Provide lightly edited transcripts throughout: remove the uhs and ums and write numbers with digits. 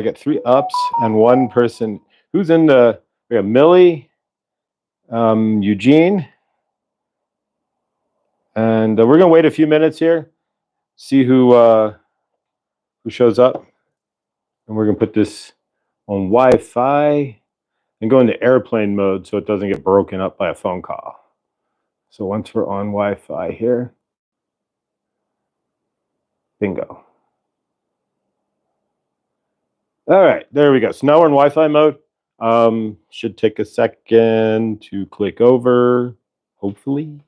I got 3 ups and 1 person. Who's in the? We got Millie, Eugene, and we're gonna wait a few minutes here, see who shows up, and we're gonna put this on Wi-Fi and go into airplane mode so it doesn't get broken up by a phone call. So once we're on Wi-Fi here, bingo. All right, there we go. So now we're in Wi-Fi mode. Should take a second to click over, hopefully.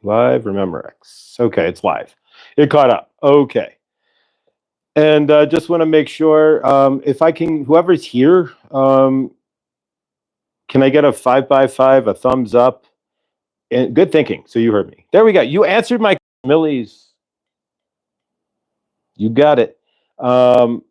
Live, remember X. Okay, it's live. It caught up. Okay. And just want to make sure, if I can, whoever's here, can I get a 5x5, a thumbs up? And good thinking. So you heard me. There we go. You answered my Millie's. You got it.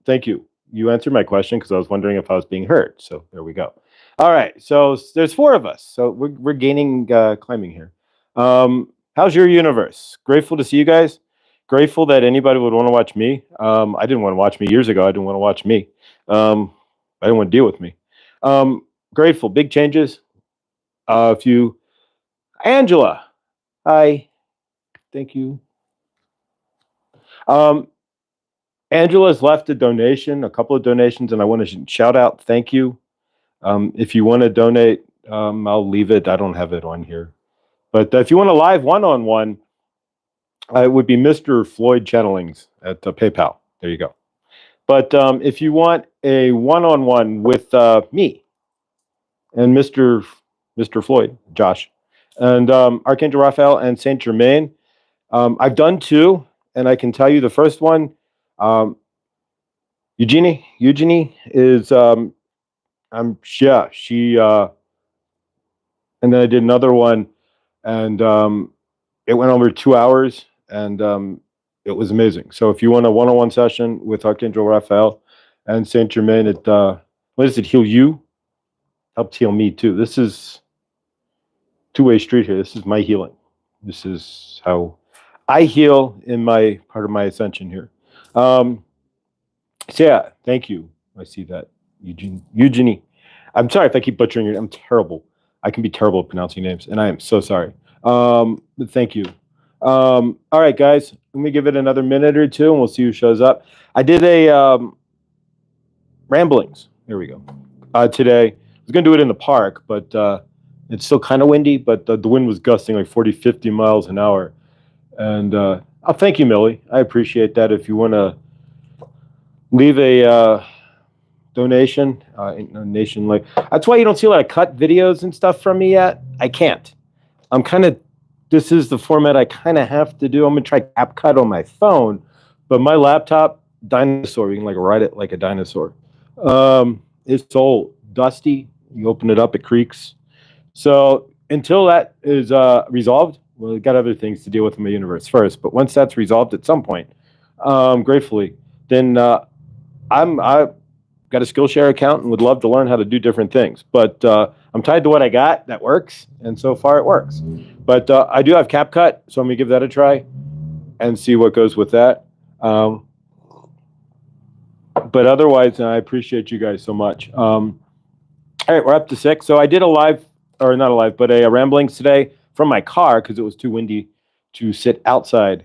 Thank you. You answered my question because I was wondering if I was being heard. So there we go. All right. So there's 4 of us. So we're gaining climbing here. How's your universe? Grateful to see you guys. Grateful that anybody would want to watch me. I didn't want to watch me years ago. I didn't want to watch me. I didn't want to deal with me. Grateful. Big changes. A few. Angela. Hi. Thank you. Angela's left a donation, a couple of donations, and I want to shout out thank you. If you want to donate, I'll leave it. I don't have it on here. But if you want a live one-on-one, it would be Mr. Floyd Channelings at PayPal. There you go. But if you want a one-on-one with me and Mr. Floyd, Josh, and Archangel Raphael and Saint Germain, I've done 2, and I can tell you the first one, Eugenie is, she, and then I did another one, and it went over 2 hours, and it was amazing. So if you want a one-on-one session with Archangel Raphael and Saint Germain, it what is it? Heal you, helped heal me too. This is two-way street here. This is my healing. This is how I heal in my part of my ascension here. So yeah, thank you. I see that, Eugenie. I'm sorry if I keep butchering it. I'm terrible. I can be terrible at pronouncing names, and I am so sorry. But thank you. All right, guys, let me give it another minute or 2, and we'll see who shows up. I did a ramblings. Here we go. Today, I was going to do it in the park, but it's still kind of windy, but the wind was gusting like 40, 50 miles an hour. And I'll thank you, Millie. I appreciate that. If you want to leave a donation, nation like that's why you don't see a lot of cut videos and stuff from me yet. I can't. I'm kind of. This is the format I kind of have to do. I'm gonna try CapCut on my phone, but my laptop, dinosaur. You can like ride it like a dinosaur. It's old, dusty. You open it up, it creaks. So until that is resolved, well, we've got other things to deal with in my universe first. But once that's resolved at some point, gratefully, then I've got a Skillshare account and would love to learn how to do different things. But I'm tied to what I got that works, and so far it works. But I do have CapCut, so I'm going to give that a try and see what goes with that. But otherwise, I appreciate you guys so much. All right, we're up to 6. So I did a live, or not a live, but a ramblings today from my car because it was too windy to sit outside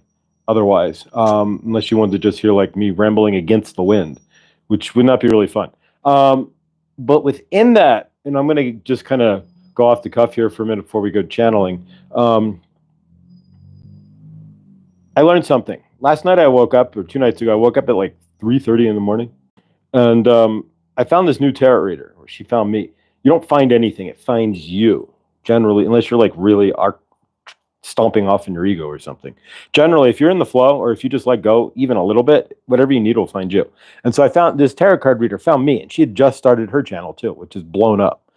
otherwise, unless you wanted to just hear like me rambling against the wind, which would not be really fun. But within that, and I'm going to just kind of go off the cuff here for a minute before we go channeling. I learned something. Last night I woke up, or 2 nights ago, I woke up at like 3:30 in the morning. And I found this new tarot reader, or she found me. You don't find anything. It finds you, generally, unless you're like really stomping off in your ego or something. Generally, if you're in the flow, or if you just let go even a little bit, whatever you need will find you. And so I found this tarot card reader found me, and she had just started her channel too, which is blown up.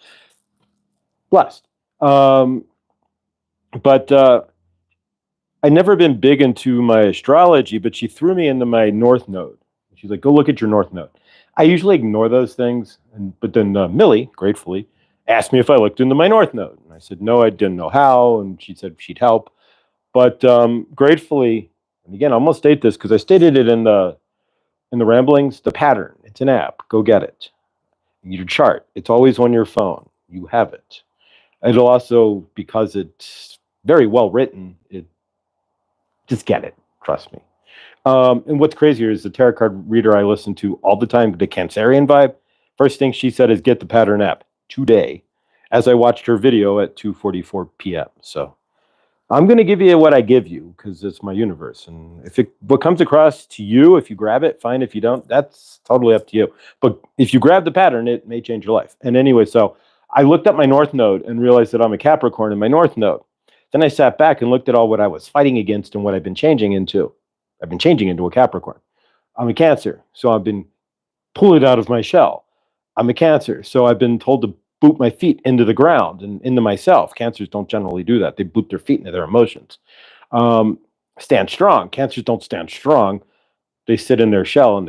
Blessed. But I'd never been big into my astrology, but she threw me into my North Node. She's like, go look at your North Node. I usually ignore those things, but then Millie, gratefully, asked me if I looked into my North Node. And I said, no, I didn't know how, and she said she'd help. But gratefully, and again, I'm going to state this because I stated it in the in the ramblings, the pattern, it's an app. Go get it. Your chart, it's always on your phone. You have it. It'll also, because it's very well written, it just get it. Trust me. And what's crazier is the tarot card reader I listen to all the time, the Cancerian vibe. First thing she said is get the pattern app today, as I watched her video at 2:44 p.m. So I'm going to give you what I give you because it's my universe. And if what comes across to you, if you grab it, fine. If you don't, that's totally up to you. But if you grab the pattern, it may change your life. And anyway, so I looked up my North Node and realized that I'm a Capricorn in my North Node. Then I sat back and looked at all what I was fighting against and what I've been changing into. I've been changing into a Capricorn. I'm a Cancer, so I've been pulled out of my shell. I'm a Cancer, so I've been told to boot my feet into the ground and into myself. Cancers don't generally do that. They boot their feet into their emotions. Stand strong. Cancers don't stand strong. They sit in their shell and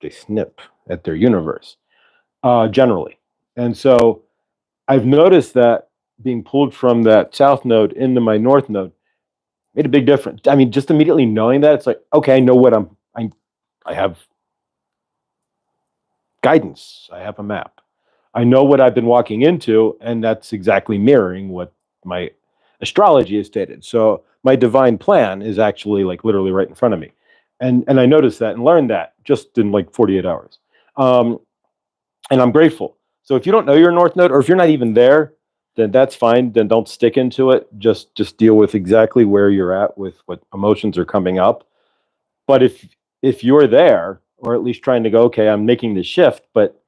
they snip at their universe, generally. And so I've noticed that being pulled from that South Node into my North Node made a big difference. I mean, just immediately knowing that, it's like, okay, I know what I have guidance. I have a map. I know what I've been walking into, and that's exactly mirroring what my astrology has stated. So my divine plan is actually like literally right in front of me. And I noticed that and learned that just in like 48 hours. And I'm grateful. So if you don't know your North Node, or if you're not even there, then that's fine. Then don't stick into it. Just deal with exactly where you're at with what emotions are coming up. But if you're there, or at least trying to go, okay, I'm making the shift, but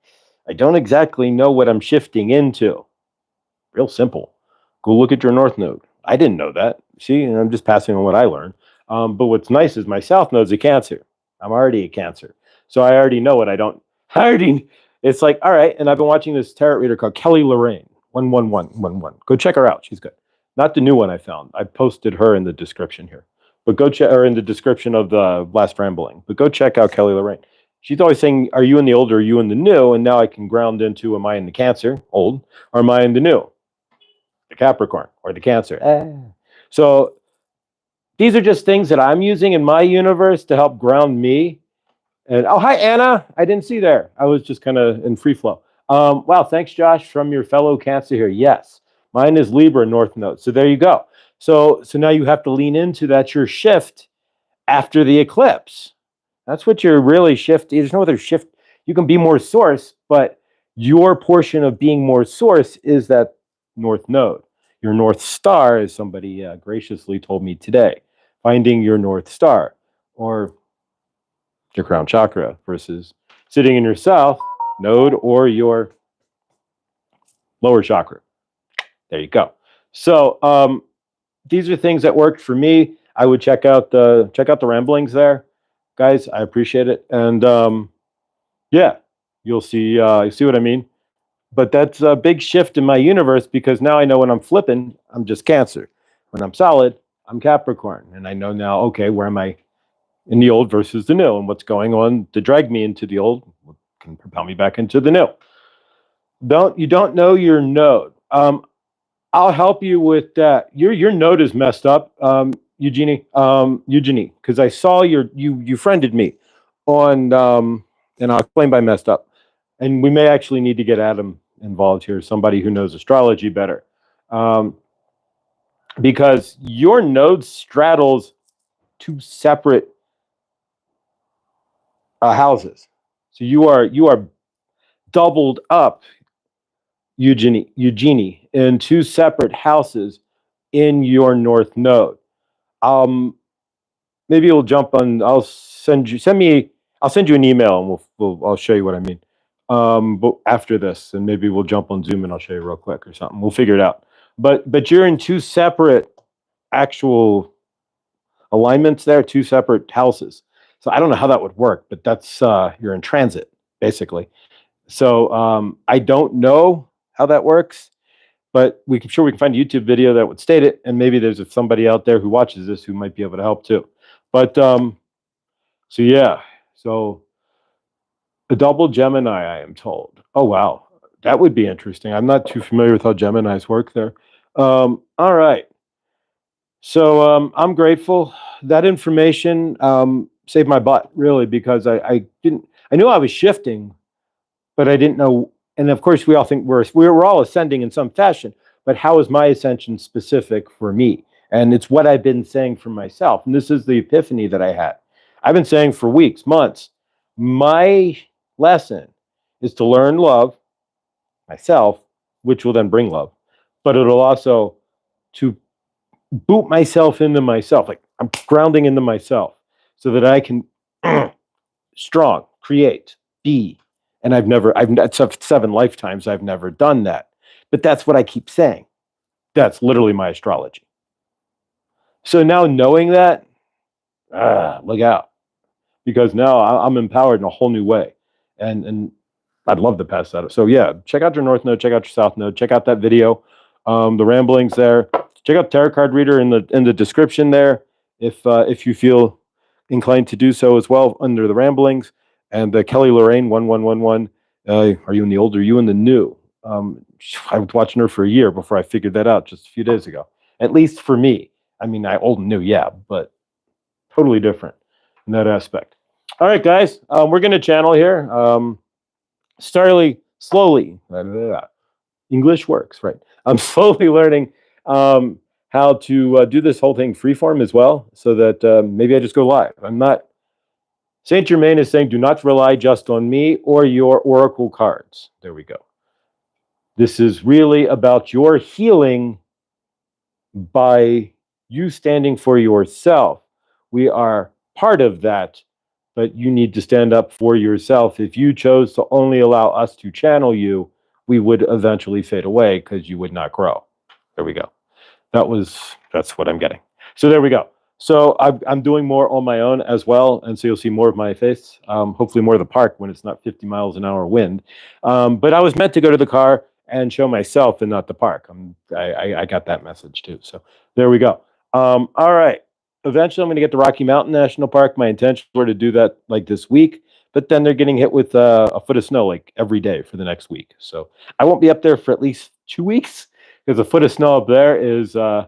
I don't exactly know what I'm shifting into. Real simple. Go look at your North Node. I didn't know that. See, and I'm just passing on what I learned. But what's nice is my South Node's a Cancer. I'm already a Cancer. So I already know what I don't. It's like, all right. And I've been watching this tarot reader called Kelly Lorraine, 11111. Go check her out. She's good. Not the new one I found. I posted her in the description here. But go check her in the description of the last rambling. But go check out Kelly Lorraine. She's always saying, are you in the old or are you in the new? And now I can ground into, am I in the Cancer, old, or am I in the new, the Capricorn, or the Cancer? So these are just things that I'm using in my universe to help ground me. And oh, hi, Anna. I didn't see there. I was just kind of in free flow. Wow, thanks, Josh, from your fellow Cancer here. Yes, mine is Libra North Node. So there you go. So now you have to lean into that, your shift after the eclipse. That's what you're really shifting. There's no other shift. You can be more source, but your portion of being more source is that North Node. Your North Star, as somebody graciously told me today, finding your North Star or your crown chakra versus sitting in your South Node or your lower chakra. There you go. So these are things that worked for me. I would check out the ramblings there, guys. I appreciate it, and yeah, you'll see what I mean. But that's a big shift in my universe because now I know when I'm flipping, I'm just Cancer. When I'm solid, I'm Capricorn, and I know now. Okay, where am I in the old versus the new, and what's going on to drag me into the old can propel me back into the new. You don't know your node. I'll help you with that. Your node is messed up, Eugenie, because I saw you friended me on, and I'll explain by messed up. And we may actually need to get Adam involved here, somebody who knows astrology better, because your node straddles two separate houses. So you are doubled up, Eugenie, in two separate houses in your North Node. Maybe we'll jump on. I'll send you an email and I'll show you what I mean. But after this, and maybe we'll jump on Zoom and I'll show you real quick or something. We'll figure it out. But you're in two separate actual alignments there, two separate houses. So I don't know how that would work, but that's you're in transit basically. So I don't know how that works, but we can find a YouTube video that would state it, and maybe there's somebody out there who watches this who might be able to help too. But so yeah, so a double Gemini, I am told. Oh wow, that would be interesting. I'm not too familiar with how Geminis work there. All right, so I'm grateful that information. saved my butt, really, because I knew I was shifting, but I didn't know. And of course, we all think we're all ascending in some fashion, but how is my ascension specific for me? And it's what I've been saying for myself. And this is the epiphany that I had. I've been saying for weeks, months, my lesson is to learn love myself, which will then bring love, but it'll also to boot myself into myself. Like I'm grounding into myself so that I can strong, create, be. And that's 7 lifetimes I've never done that. But that's what I keep saying. That's literally my astrology. So now knowing that, look out. Because now I'm empowered in a whole new way. And I'd love to pass that up. So yeah, check out your North Node, check out your South Node, check out that video, the ramblings there. Check out Tarot Card Reader in the description there, if you feel inclined to do so as well under the ramblings. And Kelly Lorraine 1111. Are you in the old or are you in the new? I was watching her for a year before I figured that out just a few days ago. At least for me. I mean, I old and new, yeah, but totally different in that aspect. All right, guys, we're going to channel here. Slowly. English works, right? I'm slowly learning how to do this whole thing freeform as well, so that maybe I just go live. I'm not. Saint Germain is saying, do not rely just on me or your oracle cards. There we go. This is really about your healing by you standing for yourself. We are part of that, but you need to stand up for yourself. If you chose to only allow us to channel you, we would eventually fade away because you would not grow. There we go. That's what I'm getting. So there we go. So I'm doing more on my own as well, and so you'll see more of my face. Hopefully more of the park when it's not 50 miles an hour wind. But I was meant to go to the car and show myself and not the park. I got that message too. So there we go. All right. Eventually, I'm going to get to Rocky Mountain National Park. My intention were to do that like this week, but then they're getting hit with a foot of snow like every day for the next week. So I won't be up there for at least 2 weeks because a foot of snow up there is 5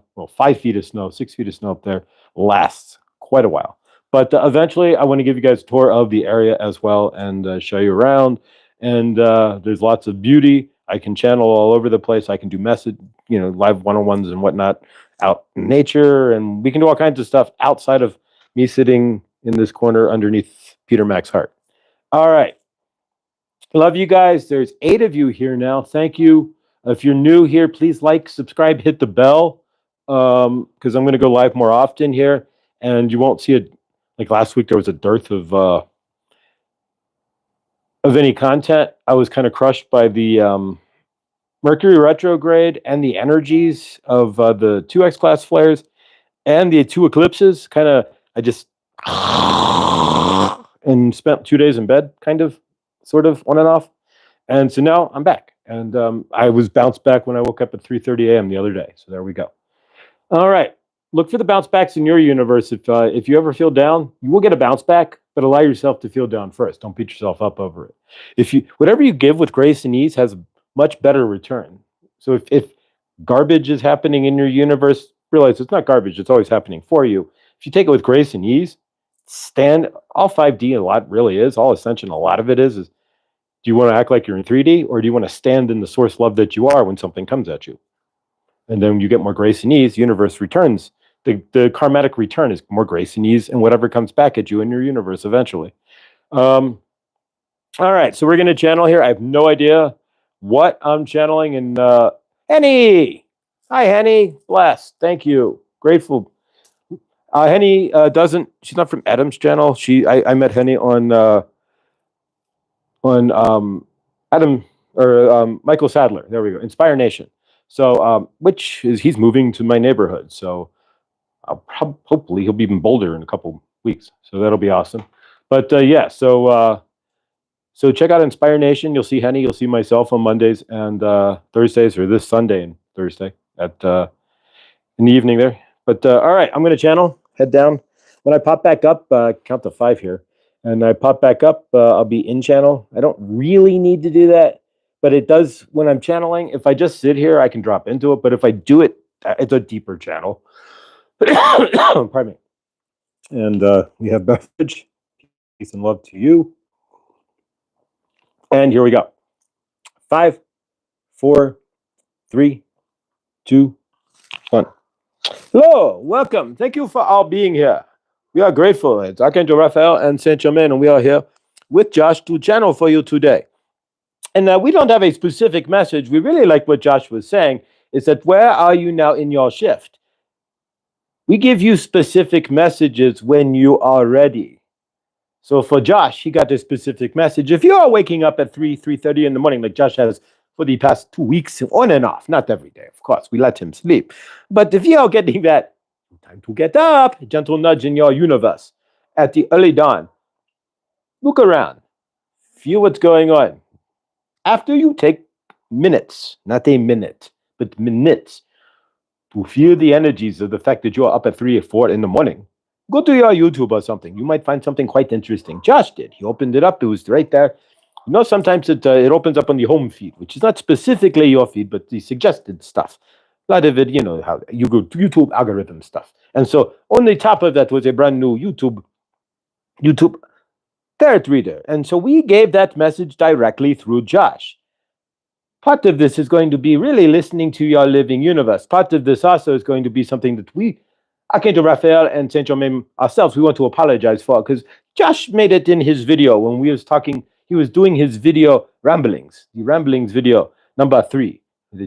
feet of snow, 6 feet of snow up there lasts quite a while. But eventually, I want to give you guys a tour of the area as well and show you around. And there's lots of beauty. I can channel all over the place. I can do live one-on-ones and whatnot out in nature, and we can do all kinds of stuff outside of me sitting in this corner underneath Peter Mac's heart. All right. Love you guys. There's 8 of you here now. Thank you. If you're new here, please like, subscribe, hit the bell, because I'm going to go live more often here, and you won't see it. Like last week, there was a dearth of any content. I was kind of crushed by the Mercury retrograde and the energies of the 2X class flares and the 2 eclipses. I just and spent 2 days in bed, sort of on and off. And so now I'm back. And I was bounced back when I woke up at 3:30 a.m. the other day. So there we go. All right. Look for the bounce backs in your universe. If you ever feel down, you will get a bounce back, but allow yourself to feel down first. Don't beat yourself up over it. Whatever you give with grace and ease has a much better return. So if garbage is happening in your universe, realize it's not garbage. It's always happening for you. If you take it with grace and ease, all 5D a lot really is, all ascension, a lot of it is do you want to act like you're in 3D, or do you want to stand in the source love that you are when something comes at you? And then you get more grace and ease, the universe returns. The karmatic return is more grace and ease and whatever comes back at you in your universe eventually. All right, so we're going to channel here. I have no idea what I'm channeling. And Henny! Hi, Henny. Blessed. Thank you. Grateful. Henny she's not from Adam's channel. I met Henny on Adam or Michael Sadler. There we go. Inspire Nation. So, he's moving to my neighborhood. So, hopefully he'll be in Boulder in a couple weeks. So that'll be awesome. But yeah, so check out Inspire Nation. You'll see Henny. You'll see myself on Mondays and Thursdays, or this Sunday and Thursday in the evening there. But all right, I'm going to channel. Head down. When I pop back up, count to 5 here. And I pop back up, I'll be in channel. I don't really need to do that, but it does when I'm channeling. If I just sit here, I can drop into it. But if I do it, it's a deeper channel. Pardon me. And we have beverage. Peace and love to you. And here we go. 5, 4, 3, 2, 1. Hello, welcome. Thank you for all being here. We are grateful. It's Archangel Raphael and Saint Germain, and we are here with Josh to channel for you today. And we don't have a specific message. We really like what Josh was saying, is that where are you now in your shift? We give you specific messages when you are ready. So for Josh, he got a specific message. If you are waking up at 3:30 in the morning, like Josh has for the past 2 weeks, on and off, not every day, of course, we let him sleep. But if you are getting that time to get up, a gentle nudge in your universe at the early dawn, look around, feel what's going on. After you take minutes, not a minute, but minutes, to feel the energies of the fact that you're up at 3 or 4 in the morning, go to your YouTube or something. You might find something quite interesting. Josh did. He opened it up. It was right there. You know, sometimes it opens up on the home feed, which is not specifically your feed, but the suggested stuff. A lot of it, you know, how you go to YouTube algorithm stuff. And so on the top of that was a brand new YouTube Tarot reader. And so we gave that message directly through Josh. Part of this is going to be really listening to your living universe. Part of this also is going to be something that we, Archangel Raphael and Saint Germain ourselves, we want to apologize for, because Josh made it in his video when we was talking. He was doing his video ramblings, the ramblings video number 3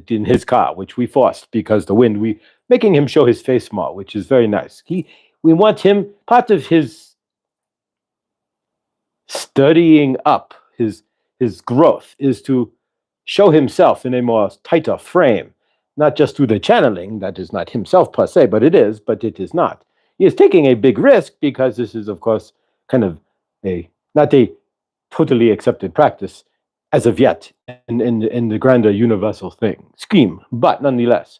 in his car, which we forced because the wind, we making him show his face more, which is very nice. We want him, part of his studying up, his growth is to show himself in a more tighter frame, not just through the channeling. That is not himself per se, but it is not. He is taking a big risk because this is, of course, kind of not a totally accepted practice as of yet in the grander universal scheme. But nonetheless,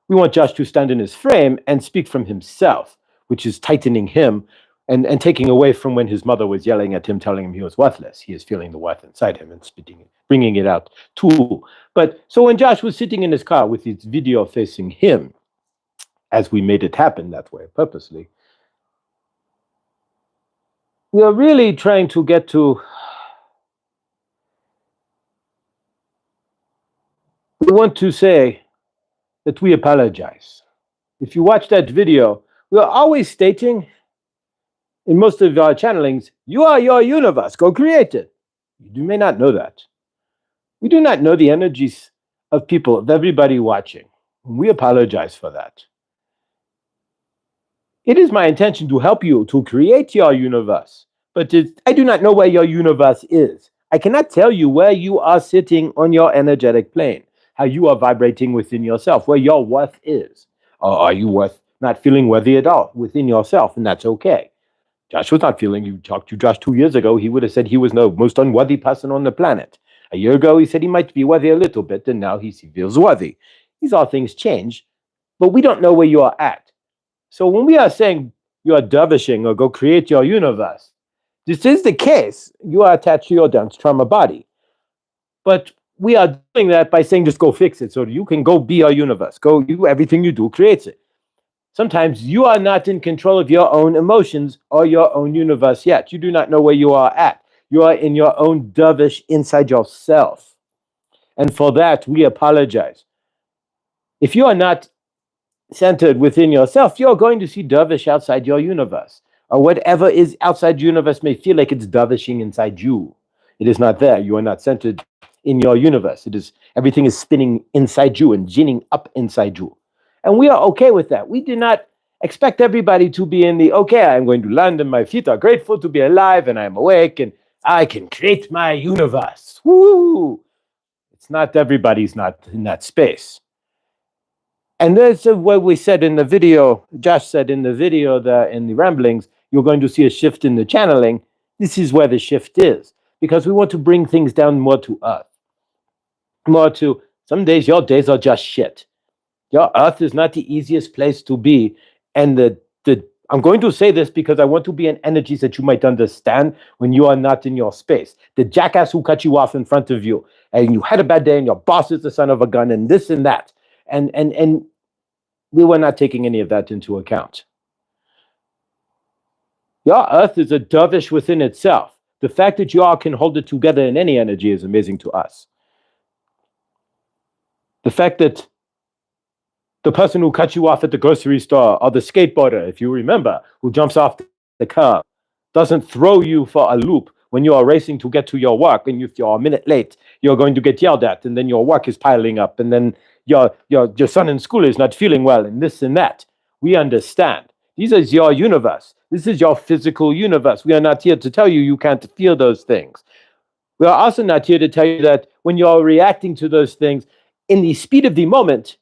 we want Josh to stand in his frame and speak from himself, which is tightening him and taking away from when his mother was yelling at him, telling him he was worthless. He is feeling the worth inside him and bringing it out too. But so when Josh was sitting in his car with his video facing him, as we made it happen that way purposely, we are really trying to get to, we want to say that we apologize. If you watch that video, we are always stating, in most of our channelings, you are your universe, go create it. You may not know that. We do not know the energies of people, of everybody watching. We apologize for that. It is my intention to help you to create your universe, but I do not know where your universe is. I cannot tell you where you are sitting on your energetic plane, how you are vibrating within yourself, where your worth is. Or are you not feeling worthy at all within yourself, and that's okay. Josh was not feeling. You talked to Josh 2 years ago, he would have said he was the most unworthy person on the planet. A year ago, he said he might be worthy a little bit, and now he feels worthy. These all things change, but we don't know where you are at. So when we are saying you are dervishing or go create your universe, this is the case. You are attached to your dance trauma body. But we are doing that by saying just go fix it, so you can go be your universe. Go, everything you do creates it. Sometimes you are not in control of your own emotions or your own universe yet. You do not know where you are at. You are in your own dervish inside yourself. And for that, we apologize. If you are not centered within yourself, you're going to see dervish outside your universe. Or whatever is outside universe may feel like it's dervishing inside you. It is not there. You are not centered in your universe. Everything is spinning inside you and ginning up inside you. And we are okay with that. We do not expect everybody to be in the, okay, I'm going to land and my feet are grateful to be alive and I'm awake and I can create my universe. Woo! It's not, everybody's not in that space. And that's what we said in the video, Josh said in the video, in the ramblings, you're going to see a shift in the channeling. This is where the shift is, because we want to bring things down more to earth. More to, some days, your days are just shit. Your earth is not the easiest place to be. And I'm going to say this because I want to be in energies that you might understand when you are not in your space. The jackass who cut you off in front of you, and you had a bad day, and your boss is the son of a gun, and this and that. And we were not taking any of that into account. Your earth is a dervish within itself. The fact that you all can hold it together in any energy is amazing to us. The fact that the person who cut you off at the grocery store, or the skateboarder, if you remember, who jumps off the curb, doesn't throw you for a loop when you are racing to get to your work, and if you're a minute late, you're going to get yelled at, and then your work is piling up, and then your son in school is not feeling well, and this and that. We understand. This is your universe. This is your physical universe. We are not here to tell you you can't feel those things. We are also not here to tell you that when you're reacting to those things in the speed of the moment,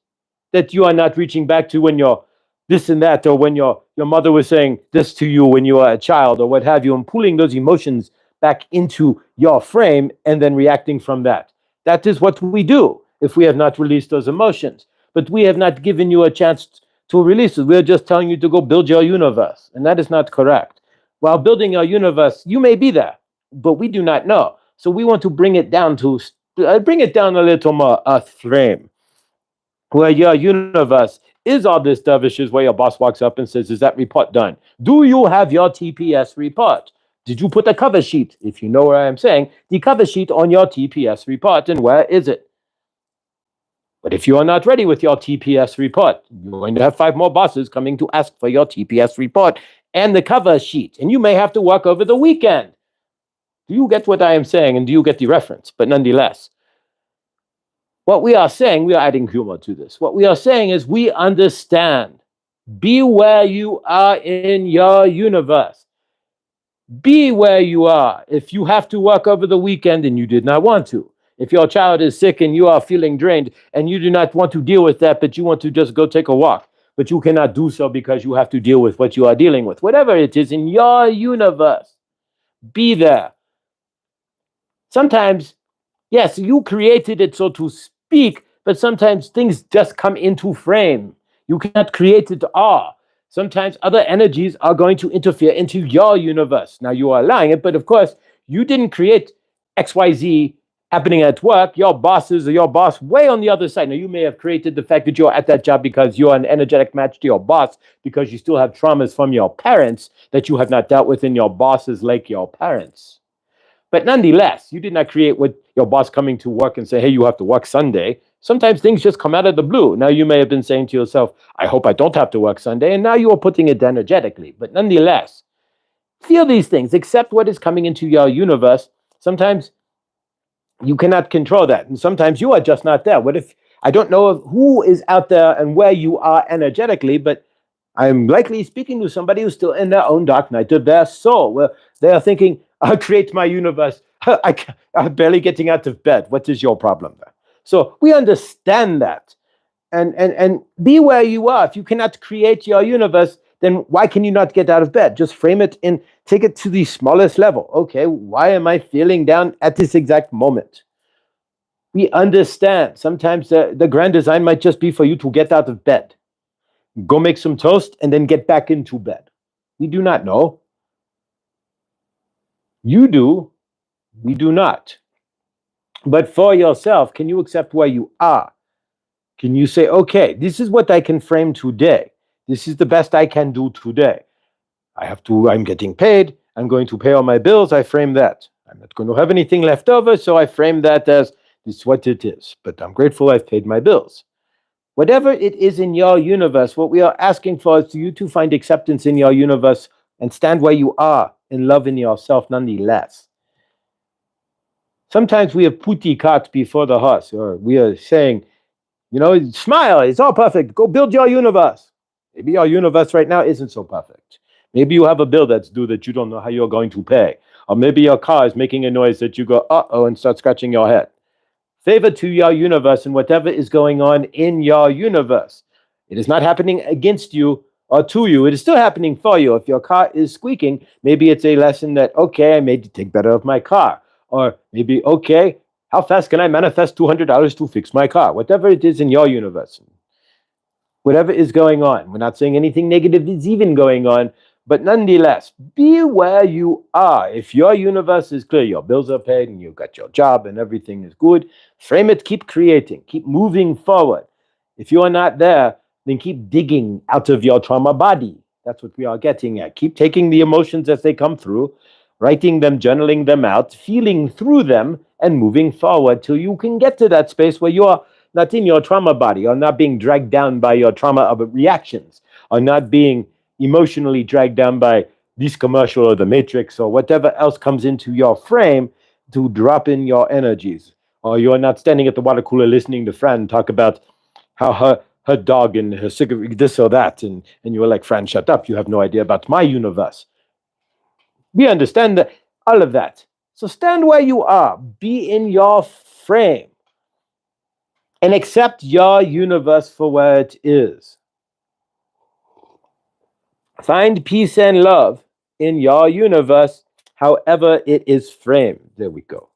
that you are not reaching back to when you're this and that, or when your mother was saying this to you when you were a child, or what have you, and pulling those emotions back into your frame and then reacting from that. That is what we do if we have not released those emotions. But we have not given you a chance to release it. We're just telling you to go build your universe, and that is not correct. While building your universe, you may be there, but we do not know. So we want to bring it down a little more earth frame, where your universe is all this dervishes, where your boss walks up and says, is that report done? Do you have your TPS report? Did you put the cover sheet, if you know what I am saying, the cover sheet on your TPS report, and where is it? But if you are not ready with your TPS report, you're going to have 5 more bosses coming to ask for your TPS report and the cover sheet, and you may have to work over the weekend. Do you get what I am saying, and do you get the reference? But nonetheless, what we are saying, we are adding humor to this. What we are saying is we understand. Be where you are in your universe. Be where you are. If you have to work over the weekend and you did not want to, if your child is sick and you are feeling drained and you do not want to deal with that, but you want to just go take a walk, but you cannot do so because you have to deal with what you are dealing with, whatever it is in your universe, be there. Sometimes, yes, you created it, so to speak, but sometimes things just come into frame. You cannot create it all. Sometimes other energies are going to interfere into your universe. Now, you are allowing it, but of course, you didn't create XYZ happening at work. Your bosses or your boss way on the other side. Now, you may have created the fact that you're at that job because you're an energetic match to your boss, because you still have traumas from your parents that you have not dealt with in your bosses like your parents. But nonetheless, you did not create with your boss coming to work and say, hey, you have to work Sunday. Sometimes things just come out of the blue. Now, you may have been saying to yourself, I hope I don't have to work Sunday. And now you are putting it energetically. But nonetheless, feel these things, accept what is coming into your universe. Sometimes you cannot control that. And sometimes you are just not there. What if, I don't know who is out there and where you are energetically, but I'm likely speaking to somebody who's still in their own dark night of their soul, where they are thinking, I'll create my universe. I'm barely getting out of bed. What is your problem there? So we understand that. And be where you are. If you cannot create your universe, then why can you not get out of bed? Just frame it and take it to the smallest level. Okay, why am I feeling down at this exact moment? We understand. Sometimes the grand design might just be for you to get out of bed. Go make some toast and then get back into bed. We do not know. You do. We do not. But for yourself, can you accept where you are? Can you say, okay, this is what I can frame today. This is the best I can do today. I'm getting paid. I'm going to pay all my bills. I frame that. I'm not going to have anything left over, so I frame that as this is what it is. But I'm grateful I've paid my bills. Whatever it is in your universe, what we are asking for is you to find acceptance in your universe and stand where you are in love in yourself nonetheless. Sometimes we have put the cart before the horse, or we are saying, smile, it's all perfect. Go build your universe. Maybe your universe right now isn't so perfect. Maybe you have a bill that's due that you don't know how you're going to pay. Or maybe your car is making a noise that you go, uh-oh, and start scratching your head. Favor to your universe and whatever is going on in your universe. It is not happening against you or to you. It is still happening for you. If your car is squeaking, maybe it's a lesson that, okay, I may take better of my car. Or maybe, okay, how fast can I manifest $200 to fix my car? Whatever it is in your universe. Whatever is going on. We're not saying anything negative is even going on. But nonetheless, be where you are. If your universe is clear, your bills are paid and you've got your job and everything is good, frame it, keep creating, keep moving forward. If you are not there, then keep digging out of your trauma body That's what we are getting at. Keep taking the emotions as they come through, writing them, journaling them out, feeling through them, and moving forward till you can get to that space where you are not in your trauma body, or not being dragged down by your trauma of reactions, or not being emotionally dragged down by this commercial or the matrix or whatever else comes into your frame to drop in your energies. Or you're not standing at the water cooler listening to Fran talk about how her dog and her cigarette, this or that, and you're like, Fran, shut up, you have no idea about my universe. We understand all of that. So stand where you are, be in your frame, and accept your universe for where it is. Find peace and love in your universe, however it is framed. There we go.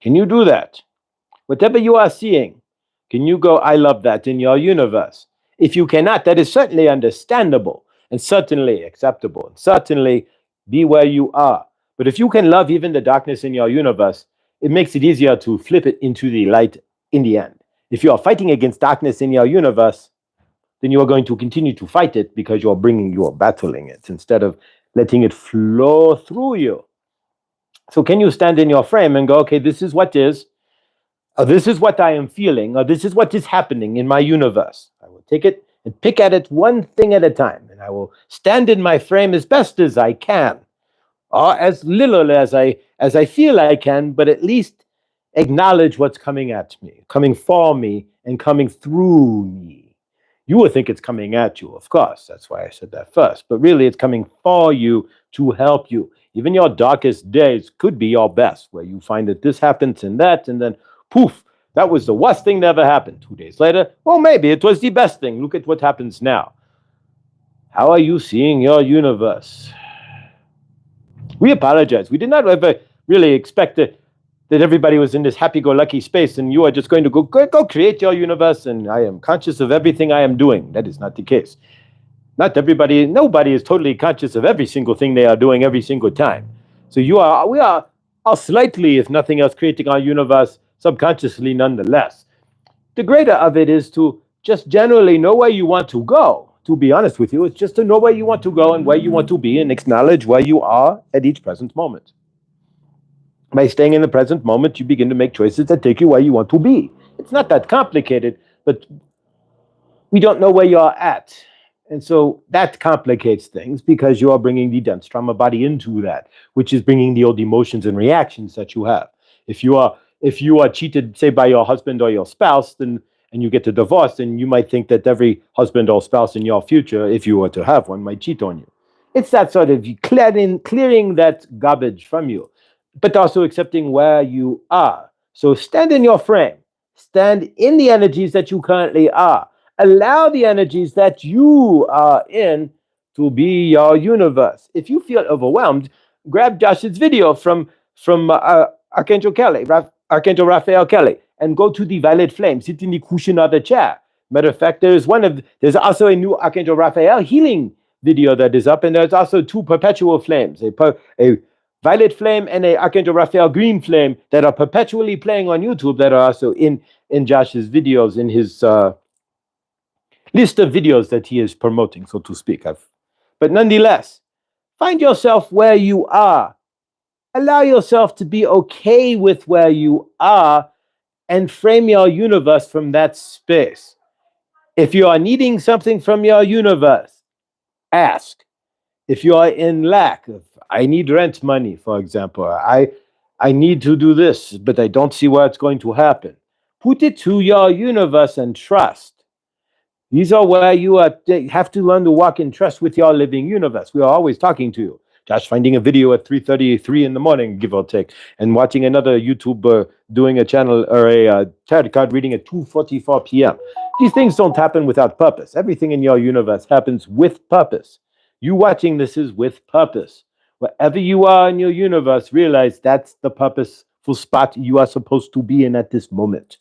Can you do that? Whatever you are seeing, can you go, I love that in your universe? If you cannot, that is certainly understandable and certainly acceptable, and certainly be where you are. But if you can love even the darkness in your universe, it makes it easier to flip it into the light in the end. If you are fighting against darkness in your universe, then you are going to continue to fight it because you are battling it instead of letting it flow through you. So can you stand in your frame and go, okay, this is what is, or this is what I am feeling, or this is what is happening in my universe. I will take it and pick at it one thing at a time, and I will stand in my frame as best as I can, or as little as I feel I can, but at least acknowledge what's coming at me, coming for me, and coming through me. You would think it's coming at you, of course. That's why I said that first. But really, it's coming for you to help you. Even your darkest days could be your best, where you find that this happens and then poof, that was the worst thing that ever happened. 2 days later, well, maybe it was the best thing. Look at what happens now. How are you seeing your universe? We apologize. We did not ever really expect that everybody was in this happy-go-lucky space and you are just going to go create your universe and I am conscious of everything I am doing. That is not the case. Nobody is totally conscious of every single thing they are doing every single time. So we are slightly, if nothing else, creating our universe subconsciously nonetheless. The greater of it is to just generally know where you want to go. To be honest with you, it's just to know where you want to go and where you want to be and acknowledge where you are at each present moment. By staying in the present moment, you begin to make choices that take you where you want to be. It's not that complicated, but we don't know where you're at. And so that complicates things because you are bringing the dense trauma body into that, which is bringing the old emotions and reactions that you have. If you are cheated, say, by your husband or your spouse, and you get a divorce, then you might think that every husband or spouse in your future, if you were to have one, might cheat on you. It's that sort of clearing that garbage from you, but also accepting where you are. So stand in your frame. Stand in the energies that you currently are. Allow the energies that you are in to be your universe. If you feel overwhelmed, grab Josh's video from Archangel Raphael Kelly, and go to the violet flame. Sit in the cushion of the chair. Matter of fact, there's also a new Archangel Raphael healing video that is up, and there's also 2 perpetual flames, a violet flame and a Archangel Raphael green flame that are perpetually playing on YouTube that are also in Josh's videos, in his list of videos that he is promoting, so to speak. But nonetheless, find yourself where you are. Allow yourself to be okay with where you are and frame your universe from that space. If you are needing something from your universe, ask. If you are in lack of, I need rent money, for example, I need to do this, but I don't see where it's going to happen. Put it to your universe and trust. These are where you have to learn to walk in trust with your living universe. We are always talking to you. Josh finding a video at 3:33 in the morning, give or take, and watching another YouTuber doing a channel or a tarot card reading at 2:44 p.m. These things don't happen without purpose. Everything in your universe happens with purpose. You watching this is with purpose. Wherever you are in your universe, realize that's the purposeful spot you are supposed to be in at this moment.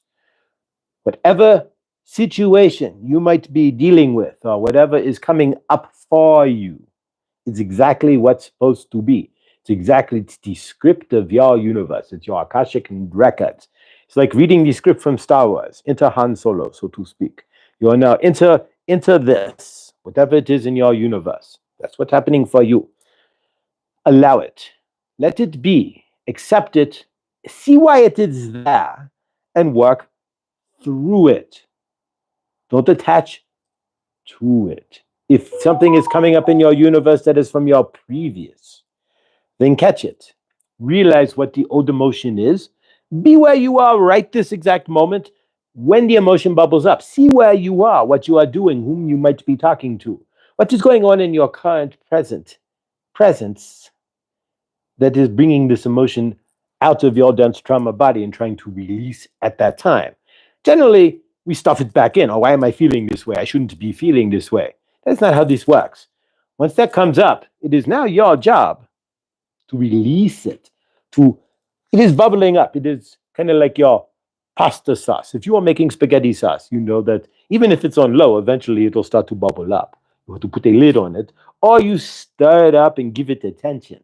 Whatever situation you might be dealing with or whatever is coming up for you, it's exactly what's supposed to be. It's the script of your universe. It's your Akashic records. It's like reading the script from Star Wars. Enter Han Solo, so to speak. You are now enter this. whatever it is in your universe. That's what's happening for you. Allow it. Let it be. Accept it. See why it is there and work through it. Don't attach to it. If something is coming up in your universe that is from your previous, then catch it. Realize what the old emotion is. Be where you are right this exact moment when the emotion bubbles up. See where you are, what you are doing, whom you might be talking to, what is going on in your current presence that is bringing this emotion out of your dense trauma body and trying to release at that time. Generally, we stuff it back in. Oh, why am I feeling this way? I shouldn't be feeling this way. That's not how this works. Once that comes up, it is now your job to release it. It is bubbling up. It is kind of like your pasta sauce. If you are making spaghetti sauce, you know that even if it's on low, eventually it'll start to bubble up. You have to put a lid on it, or you stir it up and give it attention.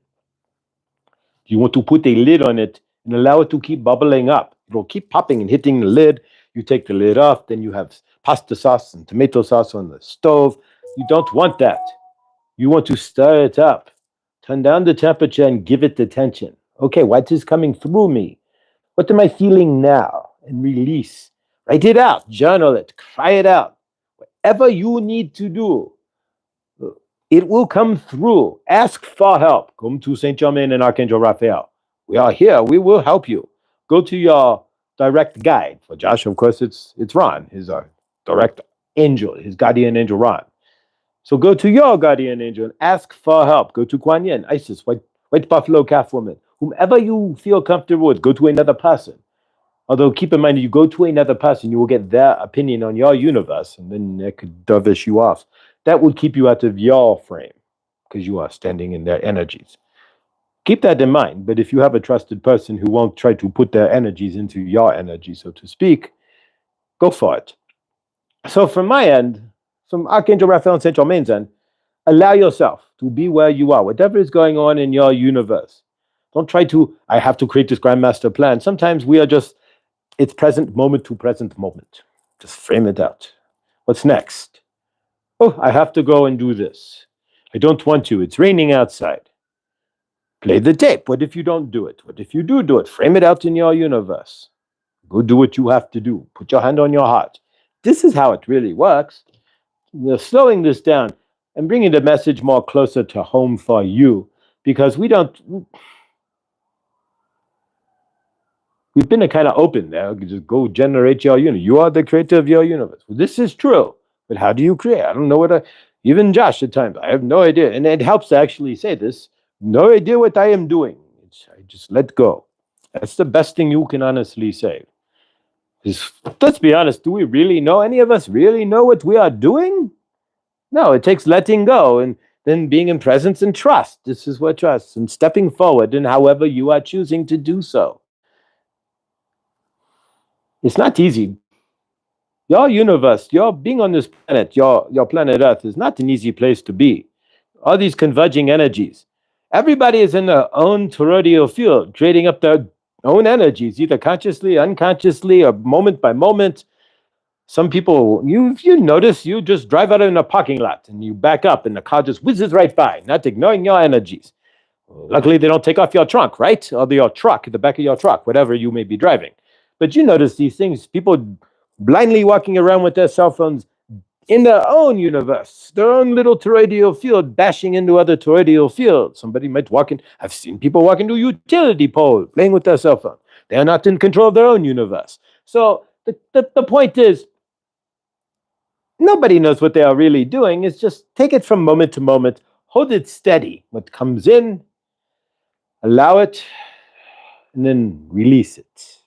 You want to put a lid on it and allow it to keep bubbling up. It'll keep popping and hitting the lid. You take the lid off, then you have pasta sauce and tomato sauce on the stove. You don't want that. You want to stir it up. Turn down the temperature and give it attention. Okay, what is coming through me? What am I feeling now? And release. Write it out. Journal it. Cry it out. Whatever you need to do, it will come through. Ask for help. Come to St. Germain and Archangel Raphael. We are here. We will help you. Go to your direct guide. For Josh, of course, it's Ron, his direct angel, his guardian angel, Ron. So go to your guardian angel and ask for help. Go to Kuan Yin, Isis, white buffalo calf woman. Whomever you feel comfortable with, go to another person. Although keep in mind, you go to another person, you will get their opinion on your universe, and then that could dovish you off. That would keep you out of your frame because you are standing in their energies. Keep that in mind. But if you have a trusted person who won't try to put their energies into your energy, so to speak, go for it. So from my end, from Archangel Raphael and St. Germain's end, allow yourself to be where you are, whatever is going on in your universe. Don't try to, I have to create this grandmaster plan. Sometimes we are just, it's present moment to present moment. Just frame it out. What's next? Oh, I have to go and do this. I don't want to. It's raining outside. Play the tape. What if you don't do it? What if you do it? Frame it out in your universe. Go do what you have to do. Put your hand on your heart. This is how it really works. We're slowing this down and bringing the message more closer to home for you, because we've been a kind of open there. You just go generate your universe. You are the creator of your universe. Well, this is true, but how do you create? I don't know even Josh at times, I have no idea. And it helps to actually say this, no idea what I am doing. I just let go. That's the best thing you can honestly say. Let's be honest, do we really know? Any of us really know what we are doing? No, it takes letting go and then being in presence and trust. This is what trust, and stepping forward in however you are choosing to do so. It's not easy. Your universe, your being on this planet, your planet Earth is not an easy place to be. All these converging energies. Everybody is in their own toroidal field, trading up their own energies, either consciously, unconsciously, or moment by moment. Some people, you notice, you just drive out in a parking lot and you back up and the car just whizzes right by, not ignoring your energies. Luckily, they don't take off your trunk, right? Or your truck, the back of your truck, whatever you may be driving. But you notice these things, people blindly walking around with their cell phones in their own universe, their own little toroidal field, bashing into other toroidal fields. Somebody might walk in. I've seen people walk into a utility pole, playing with their cell phone. They are not in control of their own universe. So the point is, nobody knows what they are really doing. It's just take it from moment to moment, hold it steady. What comes in, allow it, and then release it.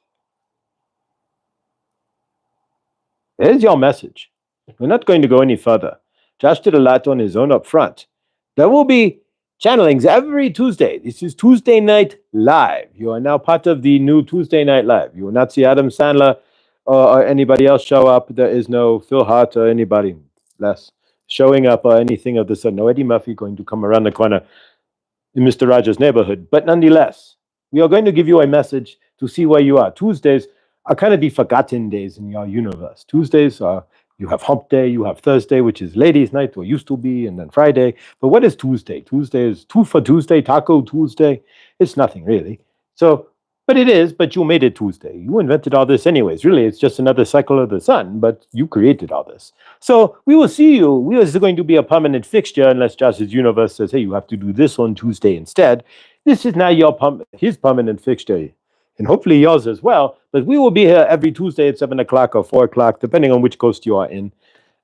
There's your message. We're not going to go any further. Josh did a lot on his own up front. There will be channelings every Tuesday. This is Tuesday Night Live. You are now part of the new Tuesday Night Live. You will not see Adam Sandler or anybody else show up. There is no Phil Hart or anybody less showing up or anything of the sort. No Eddie Murphy going to come around the corner in Mr. Rogers' neighborhood. But nonetheless, we are going to give you a message to see where you are. Tuesdays are kind of the forgotten days in your universe. Tuesdays are You have hump day, you have Thursday, which is ladies' night, or used to be, and then Friday. But what is Tuesday? Tuesday is two for Tuesday, Taco Tuesday. It's nothing really. So, but it is, but you made it Tuesday. You invented all this anyways. Really, it's just another cycle of the sun, but you created all this. So we will see you. We are going to be a permanent fixture unless Josh's universe says, hey, you have to do this on Tuesday instead. This is now his permanent fixture, and hopefully yours as well. But we will be here every Tuesday at 7 o'clock or 4 o'clock, depending on which coast you are in.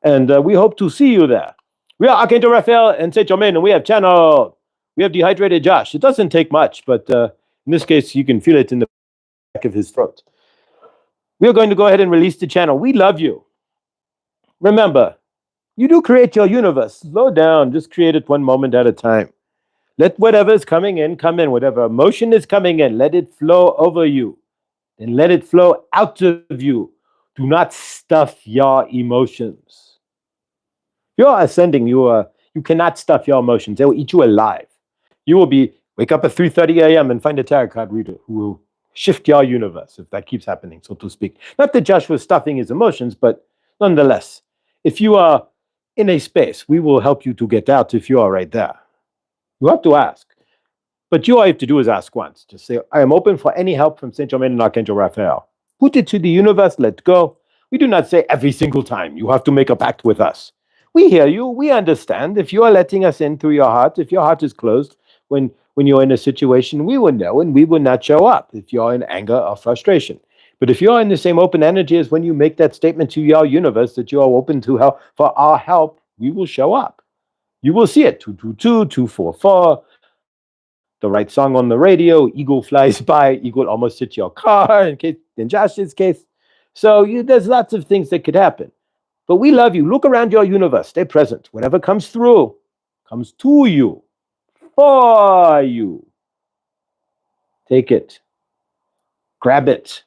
And we hope to see you there. We are Archangel Raphael and Saint Germain, and we have channeled. We have dehydrated Josh. It doesn't take much, but in this case, you can feel it in the back of his throat. We are going to go ahead and release the channel. We love you. Remember, you do create your universe. Slow down. Just create it one moment at a time. Let whatever is coming in, come in. Whatever emotion is coming in, let it flow over you. And let it flow out of you. Do not stuff your emotions. You're ascending. You cannot stuff your emotions. They will eat you alive. You will wake up at 3:30 a.m. and find a tarot card reader who will shift your universe, if that keeps happening, so to speak. Not that Josh was stuffing his emotions, but nonetheless, if you are in a space, we will help you to get out if you are right there. You have to ask. But all you have to do is ask once. Just say, I am open for any help from Saint Germain and Archangel Raphael. Put it to the universe, let go. We do not say every single time, you have to make a pact with us. We hear you, we understand. If you are letting us in through your heart, if your heart is closed, when you're in a situation, we will know and we will not show up if you're in anger or frustration. But if you're in the same open energy as when you make that statement to your universe that you are open to help for our help, we will show up. You will see it. 222, 244, the right song on the radio, eagle flies by, eagle almost hits your car, in Josh's case. So there's lots of things that could happen. But we love you. Look around your universe. Stay present. Whatever comes through, comes to you, for you. Take it. Grab it.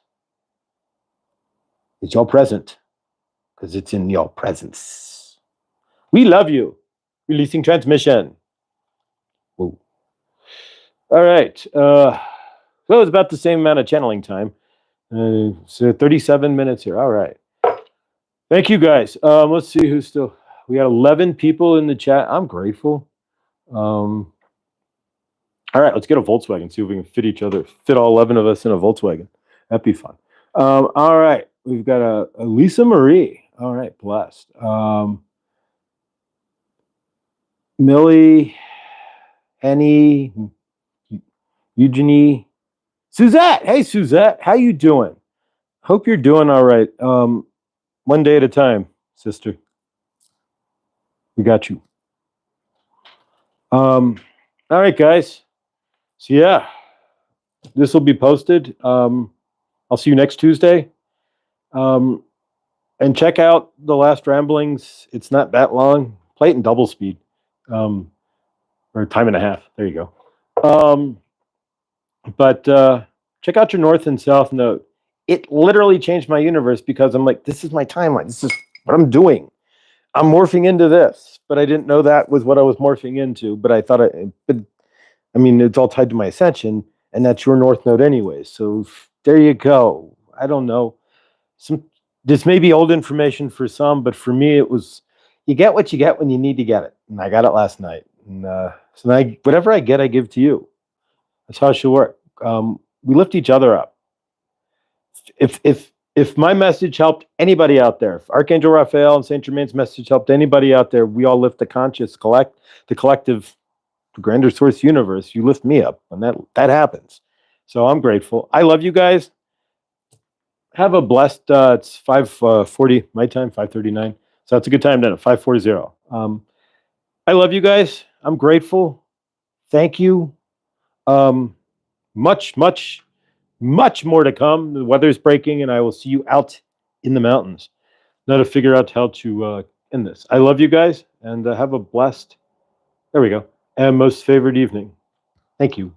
It's your present, because it's in your presence. We love you. Releasing transmission. Whoa. All right. So it's about the same amount of channeling time. So 37 minutes here. All right. Thank you, guys. Let's see who's still. We got 11 people in the chat. I'm grateful. All right, let's get a Volkswagen. See if we can fit all 11 of us in a Volkswagen. That'd be fun. All right, we've got a Lisa Marie. All right, blessed. Millie, Henny, Eugenie, Suzette. Hey, Suzette, how you doing? Hope you're doing all right. One day at a time, sister. We got you. All right, guys. So yeah, this will be posted. I'll see you next Tuesday. And check out the last ramblings. It's not that long. Play it in double speed. Or time and a half. There you go. But check out your North and South Node. It literally changed my universe because I'm like, this is my timeline. This is what I'm doing. I'm morphing into this, but I didn't know that was what I was morphing into. But I thought, it's all tied to my ascension, and that's your North Node anyways. So there you go. I don't know. This may be old information for some, but for me, it was, you get what you get when you need to get it. And I got it last night. And so now whatever I get, I give to you. That's how it should work. We lift each other up. If my message helped anybody out there, if Archangel Raphael and Saint Germain's message helped anybody out there, we all lift the conscious, the collective, the grander source universe. You lift me up, and that happens. So I'm grateful. I love you guys. Have a blessed. It's 5:40 my time, 5:39. So that's a good time then at 5:40. I love you guys. I'm grateful. Thank you. Much more to come. The weather's breaking, and I will see you out in the mountains. Now to figure out how to end this. I love you guys, and have a blessed, there we go, and most favored evening. Thank you.